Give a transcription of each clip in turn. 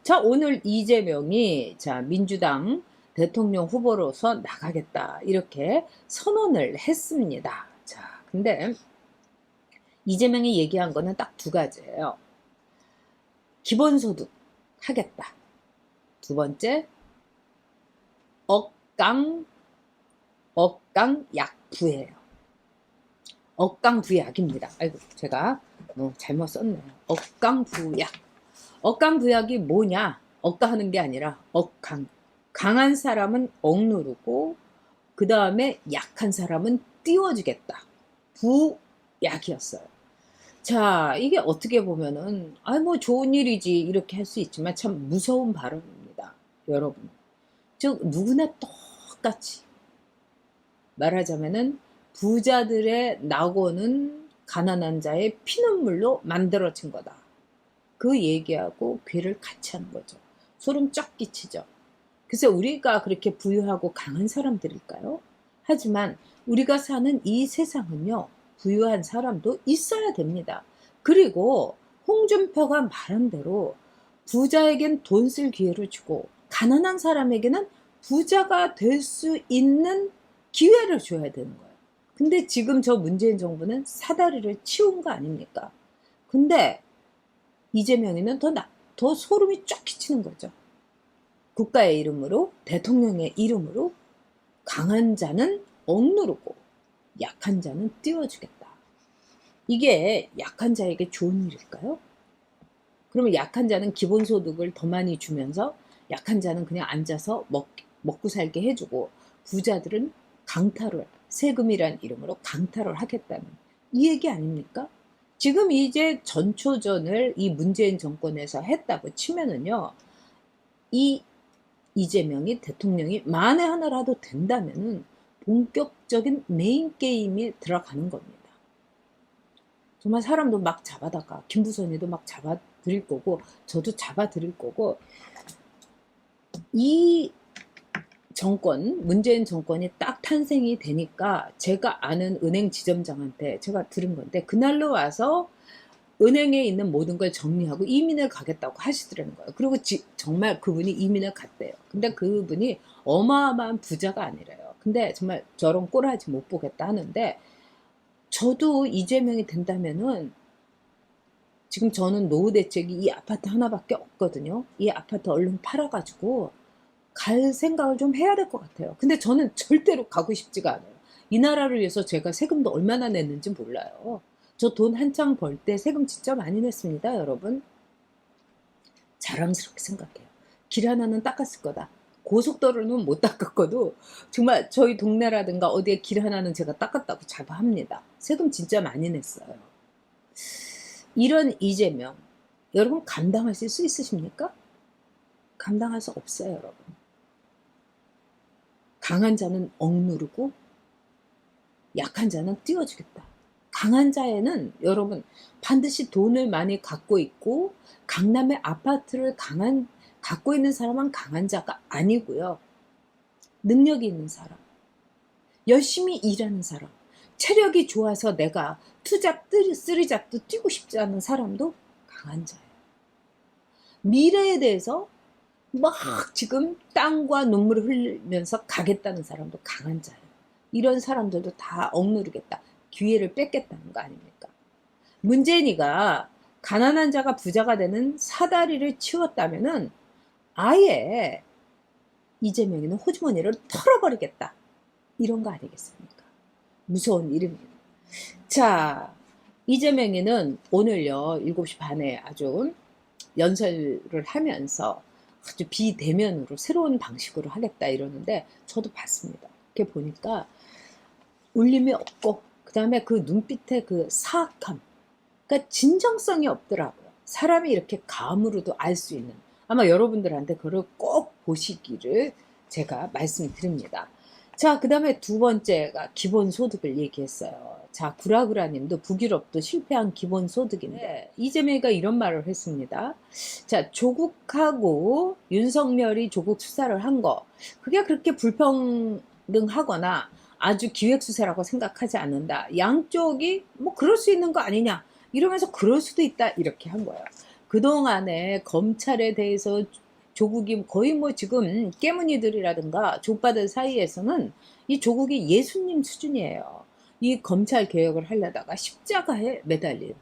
자, 오늘 이재명이 자, 민주당 대통령 후보로서 나가겠다. 이렇게 선언을 했습니다. 자, 근데 이재명이 얘기한 거는 딱 두 가지예요. 기본소득 하겠다. 두 번째, 억강 약부예요. 억강부약입니다. 아이고, 제가 잘못 썼네요. 억강부약. 억강부약이 뭐냐? 억가하는 게 아니라 억강. 강한 사람은 억누르고 그 다음에 약한 사람은 띄워주겠다. 부약이었어요. 자, 이게 어떻게 보면은 뭐 좋은 일이지 이렇게 할 수 있지만 참 무서운 발언입니다. 여러분. 즉 누구나 똑같이 말하자면은 부자들의 낙원은 가난한 자의 피눈물로 만들어진 거다. 그 얘기하고 괴를 같이 하는 거죠. 소름 쫙 끼치죠. 그래서 우리가 그렇게 부유하고 강한 사람들일까요? 하지만 우리가 사는 이 세상은요, 부유한 사람도 있어야 됩니다. 그리고 홍준표가 말한 대로 부자에겐 돈 쓸 기회를 주고 가난한 사람에게는 부자가 될 수 있는 기회를 줘야 되는 거예요. 근데 지금 저 문재인 정부는 사다리를 치운 거 아닙니까? 근데 이재명이는 더 소름이 쫙 끼치는 거죠. 국가의 이름으로, 대통령의 이름으로 강한 자는 억누르고 약한 자는 띄워주겠다. 이게 약한 자에게 좋은 일일까요? 그러면 약한 자는 기본소득을 더 많이 주면서 약한 자는 그냥 앉아서 먹고 살게 해주고 부자들은 강탈을, 세금이란 이름으로 강탈을 하겠다는 이 얘기 아닙니까? 지금 이제 전초전을 이 문재인 정권에서 했다고 치면은요, 이 이재명이 대통령이 만에 하나라도 된다면은 본격적인 메인 게임에 들어가는 겁니다. 정말 사람도 막 잡아다가 김부선이도 막 잡아드릴 거고 저도 잡아드릴 거고 이 정권, 문재인 정권이 딱 탄생이 되니까 제가 아는 은행 지점장한테 제가 들은 건데 그날로 와서 은행에 있는 모든 걸 정리하고 이민을 가겠다고 하시더라는 거예요. 그리고 정말 그분이 이민을 갔대요. 근데 그분이 어마어마한 부자가 아니래요. 근데 정말 저런 꼬라지 못 보겠다 하는데 저도 이재명이 된다면은 지금 저는 노후 대책이 이 아파트 하나밖에 없거든요. 이 아파트 얼른 팔아가지고 갈 생각을 좀 해야 될 것 같아요. 근데 저는 절대로 가고 싶지가 않아요. 이 나라를 위해서 제가 세금도 얼마나 냈는지 몰라요. 저 돈 한창 벌 때 세금 진짜 많이 냈습니다, 여러분. 자랑스럽게 생각해요. 길 하나는 닦았을 거다. 고속도로는 못 닦았거도 정말 저희 동네라든가 어디에 길 하나는 제가 닦았다고 자부합니다. 세금 진짜 많이 냈어요. 이런 이재명, 여러분 감당하실 수 있으십니까? 감당할 수 없어요, 여러분. 강한 자는 억누르고 약한 자는 띄워주겠다. 강한 자에는 여러분 반드시 돈을 많이 갖고 있고 강남의 아파트를 갖고 있는 사람은 강한 자가 아니고요. 능력이 있는 사람, 열심히 일하는 사람, 체력이 좋아서 내가 투잡, 쓰리잡도 뛰고 싶지 않은 사람도 강한 자예요. 미래에 대해서 막 지금 땀과 눈물을 흘리면서 가겠다는 사람도 강한 자예요. 이런 사람들도 다 억누르겠다. 기회를 뺏겠다는 거 아닙니까? 문재인이가 가난한 자가 부자가 되는 사다리를 치웠다면은 아예 이재명이는 호주머니를 털어버리겠다. 이런 거 아니겠습니까? 무서운 일입니다. 자, 이재명이는 오늘요, 7시 반에 아주 연설을 하면서 아주 비대면으로 새로운 방식으로 하겠다 이러는데 저도 봤습니다. 이렇게 보니까 울림이 없고 그 다음에 그 눈빛에 그 사악함, 그러니까 진정성이 없더라고요. 사람이 이렇게 감으로도 알 수 있는, 아마 여러분들한테 그걸 꼭 보시기를 제가 말씀드립니다. 자, 그 다음에 두 번째가 기본소득을 얘기했어요. 자, 구라구라님도 북유럽도 실패한 기본소득인데 이재명이가 이런 말을 했습니다. 자, 조국하고 윤석열이 조국 수사를 한 거, 그게 그렇게 불평등하거나 아주 기획수사라고 생각하지 않는다. 양쪽이 뭐 그럴 수 있는 거 아니냐 이러면서 그럴 수도 있다 이렇게 한 거예요. 그동안에 검찰에 대해서 조국이 거의 뭐 지금 깨문이들이라든가 족바들 사이에서는 이 조국이 예수님 수준이에요. 이 검찰 개혁을 하려다가 십자가에 매달린.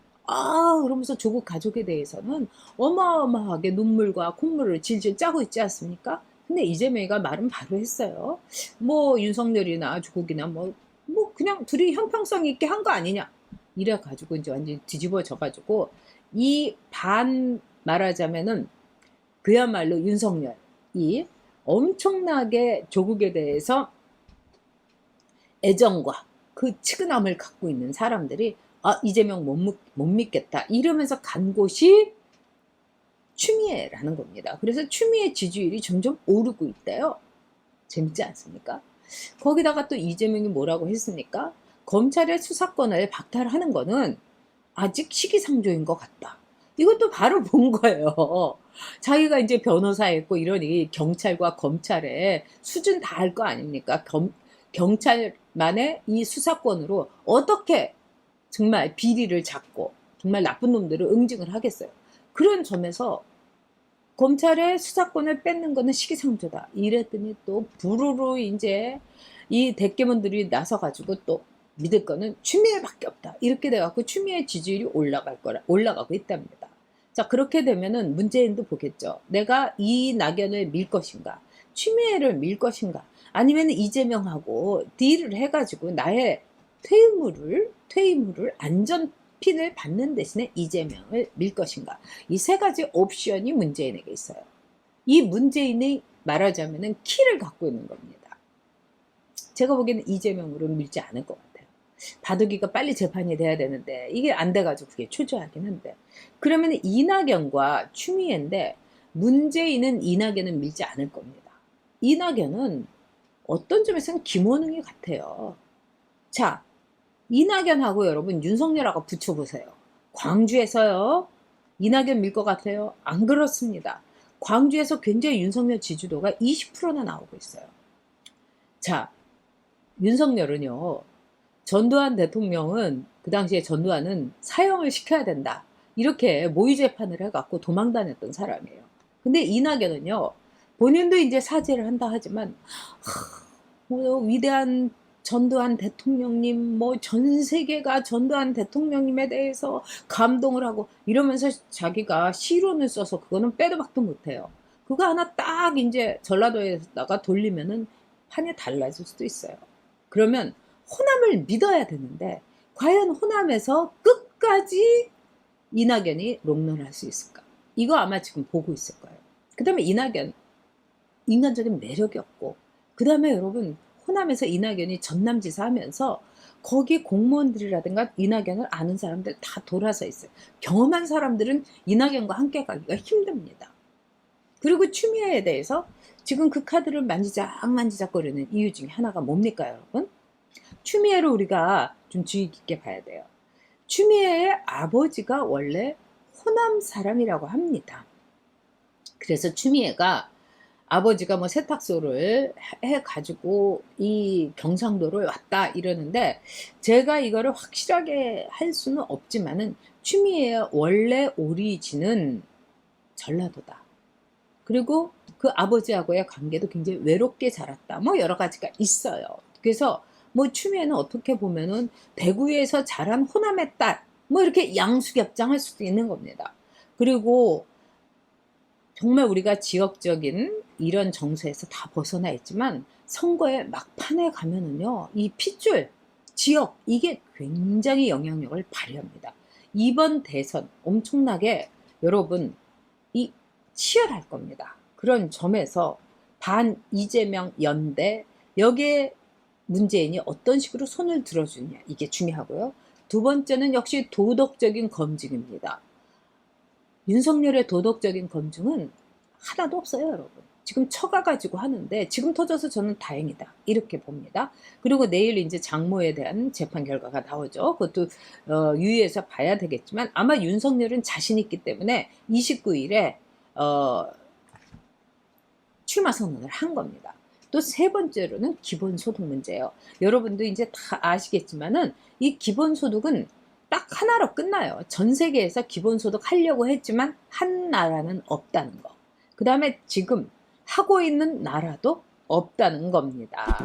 그러면서 조국 가족에 대해서는 어마어마하게 눈물과 콧물을 질질 짜고 있지 않습니까? 근데 이재명이가 말은 바로 했어요. 뭐 윤석열이나 조국이나 뭐 그냥 둘이 형평성 있게 한 거 아니냐. 이래가지고 이제 완전히 뒤집어져가지고 이 말하자면은 그야말로 윤석열이 엄청나게 조국에 대해서 애정과 그 치근함을 갖고 있는 사람들이 이재명 못 믿겠다 이러면서 간 곳이 추미애라는 겁니다. 그래서 추미애 지지율이 점점 오르고 있대요. 재밌지 않습니까? 거기다가 또 이재명이 뭐라고 했습니까? 검찰의 수사권을 박탈하는 거는 아직 시기상조인 것 같다. 이것도 바로 본 거예요. 자기가 이제 변호사였고 이러니 경찰과 검찰의 수준 다 알 거 아닙니까? 경찰만의 이 수사권으로 어떻게 정말 비리를 잡고 정말 나쁜 놈들을 응징을 하겠어요. 그런 점에서 검찰의 수사권을 뺏는 거는 시기상조다. 이랬더니 또 부르르 이제 이 대깨문들이 나서가지고 또 믿을 거는 추미애밖에 없다. 이렇게 돼갖고 추미애 지지율이 올라가고 있답니다. 자, 그렇게 되면은 문재인도 보겠죠. 내가 이낙연을 밀 것인가, 추미애를 밀 것인가, 아니면 이재명하고 딜을 해가지고 나의 퇴임물을 안전핀을 받는 대신에 이재명을 밀 것인가. 이 세 가지 옵션이 문재인에게 있어요. 이 문재인이 말하자면은 키를 갖고 있는 겁니다. 제가 보기에는 이재명으로 밀지 않을 것 같아요. 바둑이가 빨리 재판이 돼야 되는데 이게 안 돼가지고 그게 초조하긴 한데, 그러면 이낙연과 추미애인데 문재인은 이낙연은 밀지 않을 겁니다. 이낙연은 어떤 점에서는 김원웅이 같아요. 자, 이낙연하고 여러분 윤석열하고 붙여보세요. 광주에서요, 이낙연 밀 것 같아요? 안 그렇습니다. 광주에서 굉장히 윤석열 지지도가 20%나 나오고 있어요. 자, 윤석열은요, 전두환 대통령은 그 당시에 전두환은 사형을 시켜야 된다. 이렇게 모의 재판을 해갖고 도망 다녔던 사람이에요. 근데 이낙연은요, 본인도 이제 사죄를 한다 하지만, 위대한 전두환 대통령님, 전 세계가 전두환 대통령님에 대해서 감동을 하고 이러면서 자기가 시론을 써서 그거는 빼도 박도 못해요. 그거 하나 딱 이제 전라도에다가 돌리면은 판이 달라질 수도 있어요. 그러면 호남을 믿어야 되는데 과연 호남에서 끝까지 이낙연이 롱런할 수 있을까? 이거 아마 지금 보고 있을 거예요. 그 다음에 이낙연, 인간적인 매력이 없고, 그 다음에 여러분 호남에서 이낙연이 전남지사 하면서 거기 공무원들이라든가 이낙연을 아는 사람들 다 돌아서 있어요. 경험한 사람들은 이낙연과 함께 가기가 힘듭니다. 그리고 추미애에 대해서 지금 그 카드를 만지작거리는 이유 중에 하나가 뭡니까 여러분? 추미애를 우리가 좀 주의 깊게 봐야 돼요. 추미애의 아버지가 원래 호남 사람이라고 합니다. 그래서 추미애가 아버지가 세탁소를 해가지고 이 경상도를 왔다 이러는데, 제가 이거를 확실하게 할 수는 없지만은 추미애의 원래 오리진은 전라도다. 그리고 그 아버지하고의 관계도 굉장히 외롭게 자랐다. 여러 가지가 있어요. 그래서 추미애는 어떻게 보면은 대구에서 자란 호남의 딸, 이렇게 양수겹장할 수도 있는 겁니다. 그리고 정말 우리가 지역적인 이런 정서에서 다 벗어나 있지만 선거의 막판에 가면은요, 이 핏줄, 지역, 이게 굉장히 영향력을 발휘합니다. 이번 대선 엄청나게 여러분 치열할 겁니다. 그런 점에서 반 이재명 연대, 여기에 문재인이 어떤 식으로 손을 들어주냐, 이게 중요하고요. 두 번째는 역시 도덕적인 검증입니다. 윤석열의 도덕적인 검증은 하나도 없어요, 여러분. 지금 쳐가가지고 하는데 지금 터져서 저는 다행이다, 이렇게 봅니다. 그리고 내일 이제 장모에 대한 재판 결과가 나오죠. 그것도 유의해서 봐야 되겠지만 아마 윤석열은 자신 있기 때문에 29일에 출마 선언을 한 겁니다. 또 세 번째로는 기본소득 문제예요. 여러분도 이제 다 아시겠지만은 이 기본소득은 딱 하나로 끝나요. 전 세계에서 기본소득 하려고 했지만 한 나라는 없다는 거. 그 다음에 지금 하고 있는 나라도 없다는 겁니다.